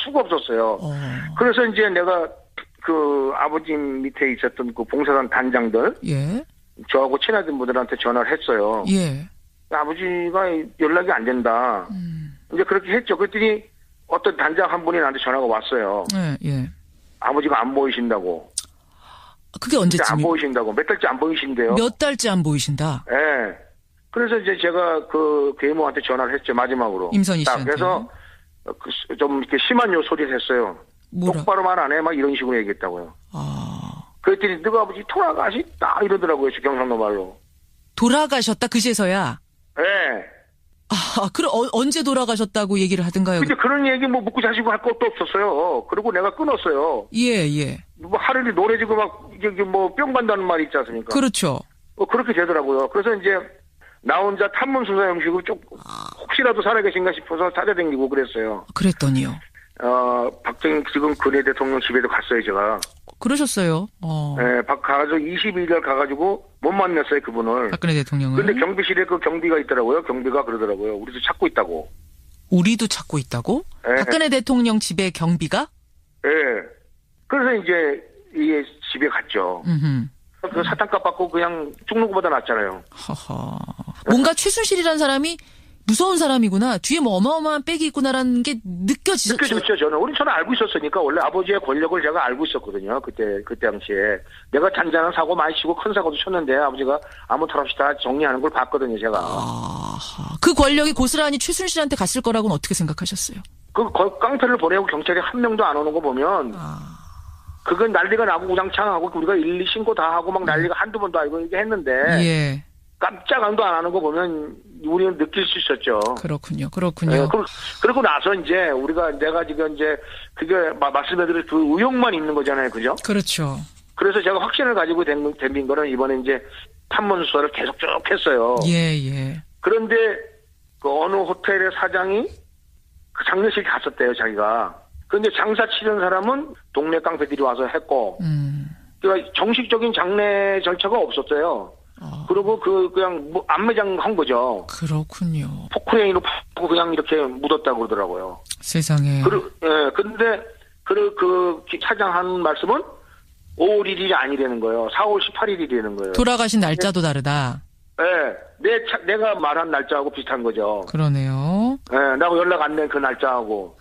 수가 없었어요. 그래서 이제 내가 그 아버지 밑에 있었던 그 봉사단 단장들, 저하고 친하던 분들한테 전화를 했어요. 아버지가 연락이 안 된다. 이제 그렇게 했죠. 그랬더니 어떤 단장 한 분이 나한테 전화가 왔어요. 아버지가 안 보이신다고. 그게 언제쯤? 안 보이신다고. 몇 달째 안 보이신대요. 몇 달째 안 보이신다. 네. 그래서 이제 제가 그 계모한테 전화를 했죠. 마지막으로. 임선희 씨한테. 그래서 좀 이렇게 심한 요소리를 했어요. 뭐라? 똑바로 말 안 해. 막 이런 식으로 얘기했다고요. 그랬더니 너가 아버지 돌아가셨다 이러더라고요. 경상도 말로. 돌아가셨다 그제서야. 네. 그럼 언제 돌아가셨다고 얘기를 하던가요? 근데 그런 얘기 뭐 묻고 자시고 할 것도 없었어요. 그리고 내가 끊었어요. 예. 뭐 하루를 노래지고 막 이게 뭐 뿅 간다는 말이 있지 않습니까? 그렇죠. 그렇게 되더라고요. 그래서 이제 나 혼자 탐문수사 형식으로 혹시라도 살아계신가 싶어서 찾아다니고 그랬어요. 그랬더니요. 박정희 지금 근해 대통령 집에도 갔어요, 제가. 그러셨어요. 네, 가가지고 22일 가가지고 못 만났어요, 그분을. 박근혜 대통령을. 근데 경비실에 그 경비가 있더라고요. 경비가 그러더라고요. 우리도 찾고 있다고. 우리도 찾고 있다고? 네. 박근혜 대통령 집에 경비가? 네. 그래서 이제 이 집에 갔죠. 그 사탕값 받고 그냥 죽는 것보다 낫잖아요. 허허. 뭔가 최순실이라는 사람이 무서운 사람이구나. 뒤에 뭐 어마어마한 백이 있구나라는 게 느껴지죠. 느껴졌죠, 저는 알고 있었으니까. 원래 아버지의 권력을 제가 알고 있었거든요. 그때 당시에. 내가 잔잔한 사고 많이 치고 큰 사고도 쳤는데 아버지가 아무 탈 없이 다 정리하는 걸 봤거든요, 제가. 그 권력이 고스란히 최순실한테 갔을 거라고는 어떻게 생각하셨어요? 그 깡패를 보내고 경찰이 한 명도 안 오는 거 보면 그건 난리가 나고 우장창하고 우리가 112 신고 다 하고 막 난리가 한두 번도 아니고 이렇게 했는데 예. 깜짝도 안 하는 거 보면 우리는 느낄 수 있었죠. 그렇군요. 네, 그러고 나서 이제 내가 지금 이제 그게 말씀해드릴 그 의혹만 있는 거잖아요, 그죠? 그렇죠. 그래서 제가 확신을 가지고 된 거는 이번에 이제 탐문 수사를 계속 쭉 했어요. 예. 그런데 그 어느 호텔의 사장이 그 장례식 갔었대요, 자기가. 그런데 장사 치는 사람은 동네 깡패들이 와서 했고, 그러니까 정식적인 장례 절차가 없었어요. 그리고 그냥 뭐 안매장 한 거죠. 그렇군요. 포크레인으로 파고 그냥 이렇게 묻었다고 그러더라고요. 세상에. 근데 그 차장 한 말씀은 5월 1일이 아니라는 거예요. 4월 18일이 되는 거예요. 돌아가신 날짜도 다르다. 네, 내가 말한 날짜하고 비슷한 거죠. 그러네요. 네, 나하고 연락 안 된 그 날짜하고.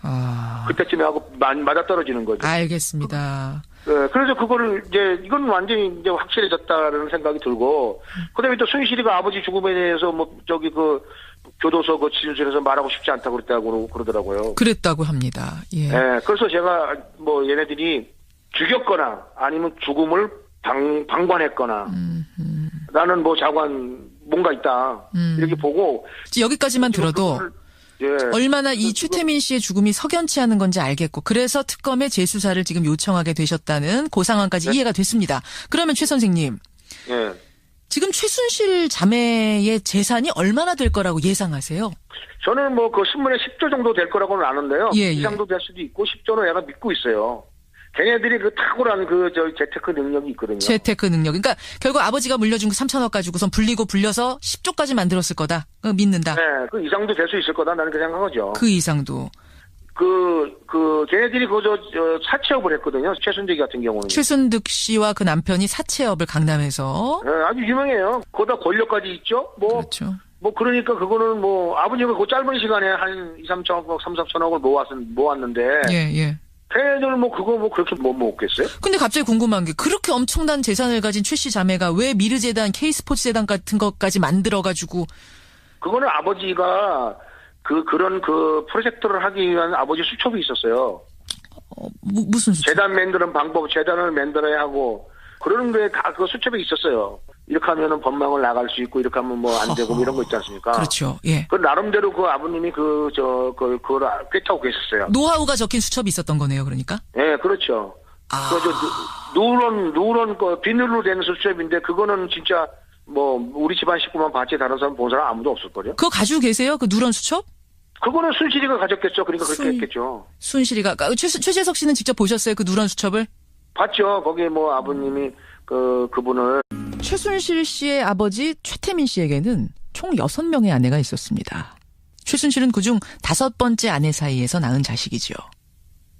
그때쯤에 하고 맞아 떨어지는 거죠. 알겠습니다. 네, 그래서 그거를 이건 완전히 이제 확실해졌다라는 생각이 들고, 그 다음에 또 순실이가 아버지 죽음에 대해서 교도소 진술에서 말하고 싶지 않다고 그러더라고요. 그랬다고 합니다. 예. 네, 그래서 제가 얘네들이 죽였거나 아니면 죽음을 방관했거나 나는 자관 뭔가 있다 이렇게 보고 여기까지만 들어도 얼마나 이 최태민 씨의 죽음이 석연치 않은 건지 알겠고 그래서 특검에 재수사를 지금 요청하게 되셨다는 그 상황까지 이해가 됐습니다. 그러면 최 선생님, 지금 최순실 자매의 재산이 얼마나 될 거라고 예상하세요? 저는 그 신문에 10조 정도 될 거라고는 아는데요. 이상도 될 수도 있고 10조는 내가 믿고 있어요. 걔네들이 탁월한 재테크 능력이 있거든요. 재테크 능력. 그러니까 결국 아버지가 물려준 그 3천억 가지고선 불려서 10조까지 만들었을 거다. 믿는다. 네, 그 이상도 될 수 있을 거다. 나는 그 생각하죠. 그 이상도. 걔네들이 사채업을 했거든요. 최순득 같은 경우는. 최순득 씨와 그 남편이 사채업을 강남에서. 네, 아주 유명해요. 거기다 권력까지 있죠. 그렇죠. 그러니까 그거는 아버지가 그 짧은 시간에 한 2-3천억, 3-4천억을 모았는데. 예. 걔네들 그거 그렇게 못 모았겠어요? 근데 갑자기 궁금한 게 그렇게 엄청난 재산을 가진 최 씨 자매가 왜 미르재단, K스포츠 재단 같은 것까지 만들어가지고. 그거는 아버지가 그런 프로젝트를 하기 위한 아버지 수첩이 있었어요. 무슨 수첩? 재단 만드는 방법, 재단을 만들어야 하고, 그런 게 다 그 수첩에 있었어요. 이렇게 하면은 법망을 나갈 수 있고, 이렇게 하면 안 되고, 이런 거 있지 않습니까? 그렇죠, 예. 나름대로 아버님이 그걸 꿰차고 계셨어요. 노하우가 적힌 수첩이 있었던 거네요, 그러니까? 예, 그렇죠. 누런 비닐로 된 수첩인데, 그거는 진짜, 우리 집안 식구만 봤지, 다른 사람 본 사람 아무도 없을걸요? 그거 가지고 계세요? 그 누런 수첩? 그거는 순실이가 가졌겠죠. 그러니까 그렇게 했겠죠. 순실이가. 최재석 씨는 직접 보셨어요? 그 누런 수첩을? 봤죠. 거기에 아버님이 그분을. 최순실 씨의 아버지 최태민 씨에게는 총 6명의 아내가 있었습니다. 최순실은 그중 5번째 아내 사이에서 낳은 자식이죠.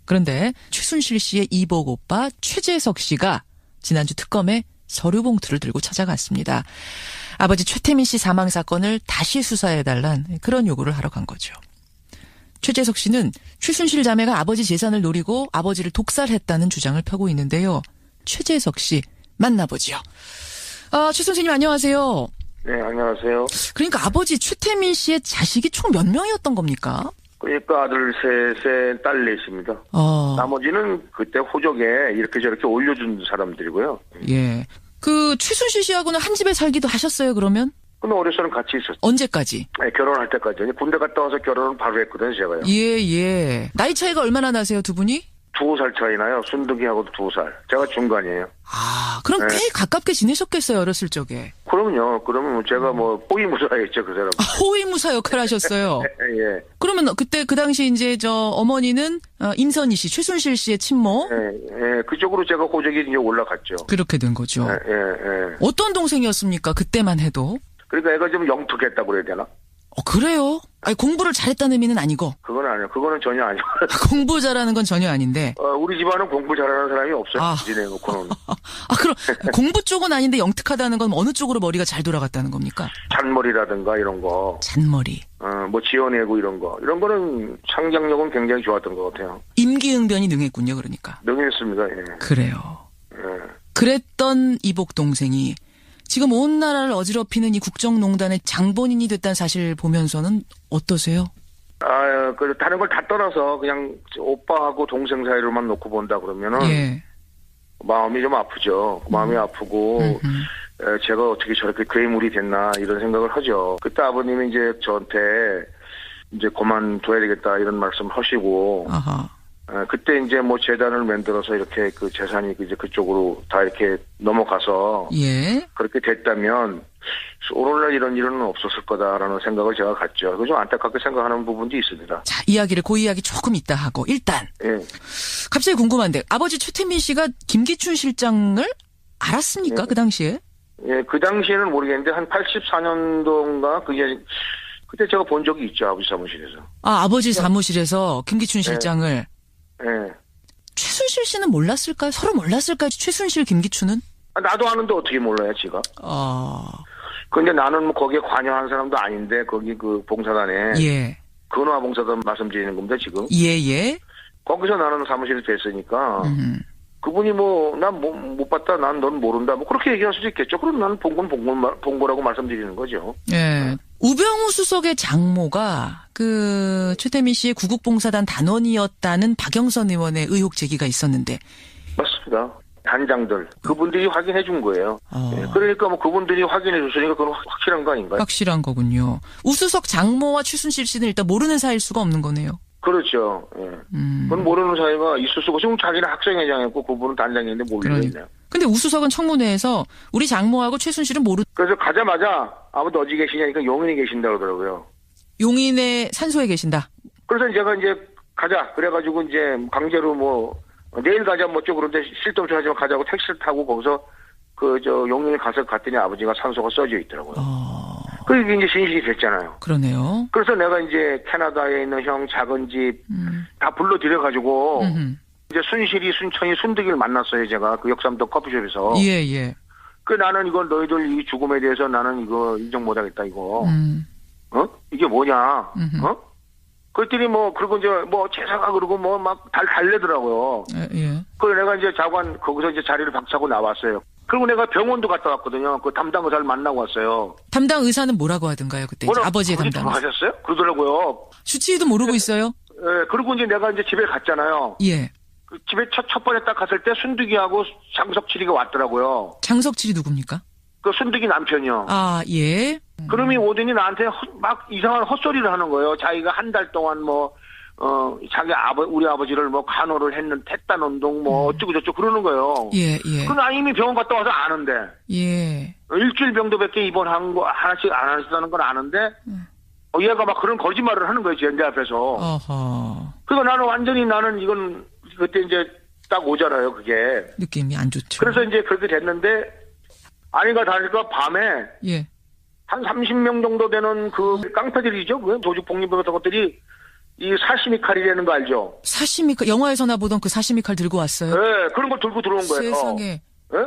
그런데 최순실 씨의 이복 오빠 최재석 씨가 지난주 특검에 서류 봉투를 들고 찾아갔습니다. 아버지 최태민 씨 사망 사건을 다시 수사해달란 그런 요구를 하러 간 거죠. 최재석 씨는 최순실 자매가 아버지 재산을 노리고 아버지를 독살했다는 주장을 펴고 있는데요. 최재석 씨 만나보죠. 최 선생님 안녕하세요. 네, 안녕하세요. 그러니까 아버지 최태민 씨의 자식이 총 몇 명이었던 겁니까? 그러니까 아들 셋, 딸 넷입니다. 나머지는 그때 호적에 이렇게 저렇게 올려준 사람들이고요. 예. 최순실 씨하고는 한 집에 살기도 하셨어요, 그러면? 근데 어려서는 같이 있었죠. 언제까지? 네, 결혼할 때까지. 군대 갔다 와서 결혼을 바로 했거든요, 제가요. 예. 나이 차이가 얼마나 나세요, 두 분이? 2살 차이 나요. 순득이하고도 2살. 제가 중간이에요. 그럼 꽤 가깝게 지내셨겠어요, 어렸을 적에. 그럼요. 그러면 제가 호위무사였죠, 그 사람. 호위무사 역할 하셨어요? 예. 그러면 그때 그 당시 이제 어머니는 임선희 씨, 최순실 씨의 친모? 예. 그쪽으로 제가 호적이 이제 올라갔죠. 그렇게 된 거죠. 예. 어떤 동생이었습니까? 그때만 해도? 그러니까 애가 좀 영특했다고 그래야 되나? 그래요? 공부를 잘했다는 의미는 아니고? 그건 아니에요. 그거는 전혀 아니고. 공부 잘하는 건 전혀 아닌데? 우리 집안은 공부 잘하는 사람이 없어요. 지내놓고는. 그럼 공부 쪽은 아닌데 영특하다는 건 어느 쪽으로 머리가 잘 돌아갔다는 겁니까? 잔머리라든가 이런 거. 잔머리. 지어내고 이런 거. 이런 거는 창작력은 굉장히 좋았던 것 같아요. 임기응변이 능했군요, 그러니까. 능했습니다, 예. 그래요. 예. 그랬던 이복 동생이 지금 온 나라를 어지럽히는 이 국정농단의 장본인이 됐다는 사실 보면서는 어떠세요? 다른 걸 다 떠나서 그냥 오빠하고 동생 사이로만 놓고 본다 그러면은 마음이 좀 아프죠. 마음이 아프고 제가 어떻게 저렇게 괴물이 됐나 이런 생각을 하죠. 그때 아버님이 이제 저한테 이제 그만둬야 되겠다 이런 말씀 하시고 그때 이제 재단을 만들어서 이렇게 그 재산이 이제 그쪽으로 다 이렇게 넘어가서 그렇게 됐다면 오늘날 이런 일은 없었을 거다라는 생각을 제가 갖죠. 그래서 좀 안타깝게 생각하는 부분도 있습니다. 자, 그 이야기 조금 이따 하고 일단 갑자기 궁금한데 아버지 최태민 씨가 김기춘 실장을 알았습니까? 그 당시에? 예, 그 당시에는 모르겠는데 한 84년도인가 그때 제가 본 적이 있죠, 아버지 사무실에서. 아, 아버지 사무실에서 김기춘 실장을. 예. 최순실 씨는 몰랐을까요? 서로 몰랐을까요? 최순실, 김기춘은? 나도 아는데 어떻게 몰라요, 지가? 근데 나는 뭐 거기에 관여한 사람도 아닌데, 거기 그 봉사단에. 예. 근화 봉사단 말씀드리는 겁니다, 지금. 예. 거기서 나는 사무실에 됐으니까. 그분이 난 못 봤다, 넌 모른다. 뭐 그렇게 얘기할 수도 있겠죠. 그럼 나는 본 거라고 말씀드리는 거죠. 예. 우병우 수석의 장모가 최태민 씨의 구국봉사단 단원이었다는 박영선 의원의 의혹 제기가 있었는데. 맞습니다. 단장들 그분들이 확인해 준 거예요. 예, 그러니까 뭐 그분들이 확인해 줬으니까 그건 확실한 거 아닌가요? 확실한 거군요. 우수석 장모와 최순실 씨는 일단 모르는 사이일 수가 없는 거네요. 그렇죠. 예. 그건 모르는 사이가 있을 수가. 지금 자기는 학생회장이었고 그분은 단장인데 모르고 있네요. 근데 우수석은 청문회에서 우리 장모하고 최순실은 그래서 가자마자 아무도 어디 계시냐니까 용인에 계신다 그러더라고요. 용인의 산소에 계신다. 그래서 제가 이제 가자 그래가지고 이제 강제로 내일 가자 좀 그런데 쓸데없이 하지만 가자고 택시를 타고 거기서 용인에 갔더니 아버지가 산소가 써져 있더라고요. 그게 이제 진실이 됐잖아요. 그러네요. 그래서 내가 이제 캐나다에 있는 형 작은 집 다 불러들여가지고 이제 순실이 순천이 순득이를 만났어요. 제가 그 역삼동 커피숍에서. 예. 나는 이거 너희들 이 죽음에 대해서 나는 이거 인정 못하겠다 이거. 이게 뭐냐? 그랬더니 그리고 이제 제사가 그러고 막 달래더라고요. 예. 그래서 내가 이제 거기서 이제 자리를 박차고 나왔어요. 그리고 내가 병원도 갔다 왔거든요. 그 담당 의사를 만나고 왔어요. 담당 의사는 뭐라고 하던가요, 그때? 아버지의 담당 의사. 하셨어요? 그러더라고요. 주치의도 모르고 있어요? 예, 그리고 이제 내가 이제 집에 갔잖아요. 예. 집에 첫 번에 딱 갔을 때 순득이하고 장석칠이가 왔더라고요. 장석칠이 누굽니까? 그 순득이 남편이요. 아, 예. 그러면 오더니 나한테 막 이상한 헛소리를 하는 거예요. 자기가 한 달 동안 우리 아버지를 간호를 했단 운동 어쩌고저쩌고 그러는 거예요. 예. 그건 나 이미 병원 갔다 와서 아는데. 예. 일주일 정도밖에 입원한 거 하나씩 안 하셨다는 건 아는데. 얘가 막 그런 거짓말을 하는 거예요, 제 앞에서. 어허. 그러니까 나는 완전히 이건 그때 이제 딱 오잖아요, 그게. 느낌이 안 좋죠. 그래서 이제 그렇게 됐는데 아닌가 다를까 밤에. 예. 한 30명 정도 되는 그 깡패들이죠. 그 도둑 폭력배 같은 것들이 이 사시미 칼이라는 거 알죠? 사시미 칼, 영화에서나 보던 그 사시미 칼 들고 왔어요? 네, 그런 걸 들고 들어온 거예요. 세상에. 네?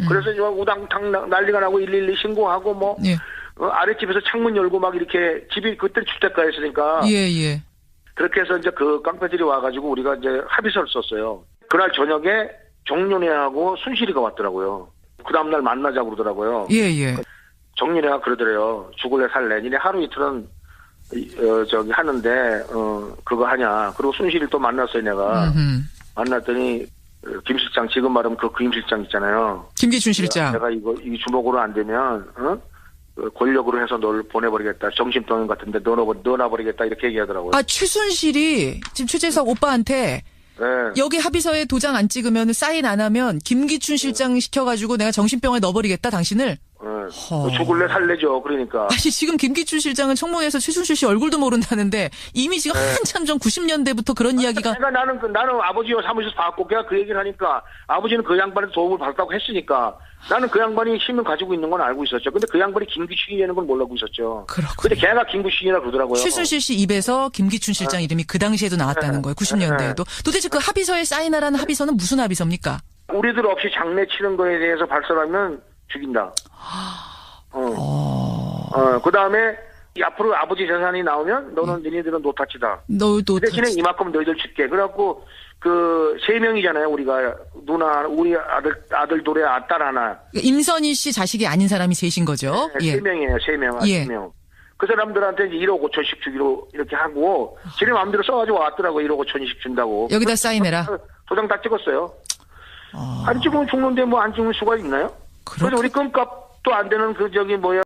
그래서 이제 우당탕 난리가 나고 112 신고하고 예. 아랫집에서 창문 열고 막 이렇게 집이 그때 주택가였으니까. 예. 그렇게 해서 이제 그 깡패들이 와가지고 우리가 이제 합의서를 썼어요. 그날 저녁에 정윤회하고 순실이가 왔더라고요. 그 다음날 만나자고 그러더라고요. 예. 정윤회가 그러더래요. 죽을래 살래. 니네 하루 이틀은 하는데 그거 하냐. 그리고 순실이를 또 만났어요, 내가. 만났더니 김 실장 지금 말하면 김 실장 있잖아요. 김기춘 실장. 내가 이 주먹으로 안 되면 권력으로 해서 널 보내버리겠다. 정신병원 같은데 넣어놔버리겠다. 이렇게 얘기하더라고요. 아, 최순실이 지금 최재석 오빠한테 네. 여기 합의서에 도장 안 찍으면 사인 안 하면 김기춘 실장 시켜가지고 내가 정신병원에 넣어버리겠다, 당신을. 죽을래 살래죠. 그러니까. 아니, 지금 김기춘 실장은 청문회에서 최순실 씨 얼굴도 모른다는데 이미 지금 한참 전 90년대부터 그런 이야기가. 그러니까 나는 아버지 사무실에서 봤고 걔가 그 얘기를 하니까 아버지는 그 양반한테 도움을 받았다고 했으니까 나는 그 양반이 힘을 가지고 있는 건 알고 있었죠. 근데 그 양반이 김기춘이라는 건 몰라고 있었죠. 그렇군요. 근데 걔가 김기춘이라 그러더라고요. 최순실 씨 입에서 김기춘 실장 이름이 그 당시에도 나왔다는 거예요. 90년대에도. 도대체 그 합의서에 사인하라는 합의서는 무슨 합의서입니까? 우리들 없이 장례 치는 거에 대해서 발설하면 죽인다. 그 다음에 앞으로 아버지 재산이 나오면 너는 니네들은 노타치다. 그 대신에 이만큼 너희들 줄게. 그래갖고 그 3명이잖아요. 우리가 누나 우리 아들 둘에 딸 하나. 임선희 씨 자식이 아닌 사람이 셋인 거죠. 네, 3명이에요. 3명. 예. 3명. 그 사람들한테 이제 1억 5천씩 주기로 이렇게 하고 지네 마음대로 써가지고 왔더라고. 1억 5천씩 준다고. 여기다 사인해라. 도장 다 찍었어요. 안 찍으면 죽는데 안 찍을 수가 있나요? 그래서 우리 끔값도 안 되는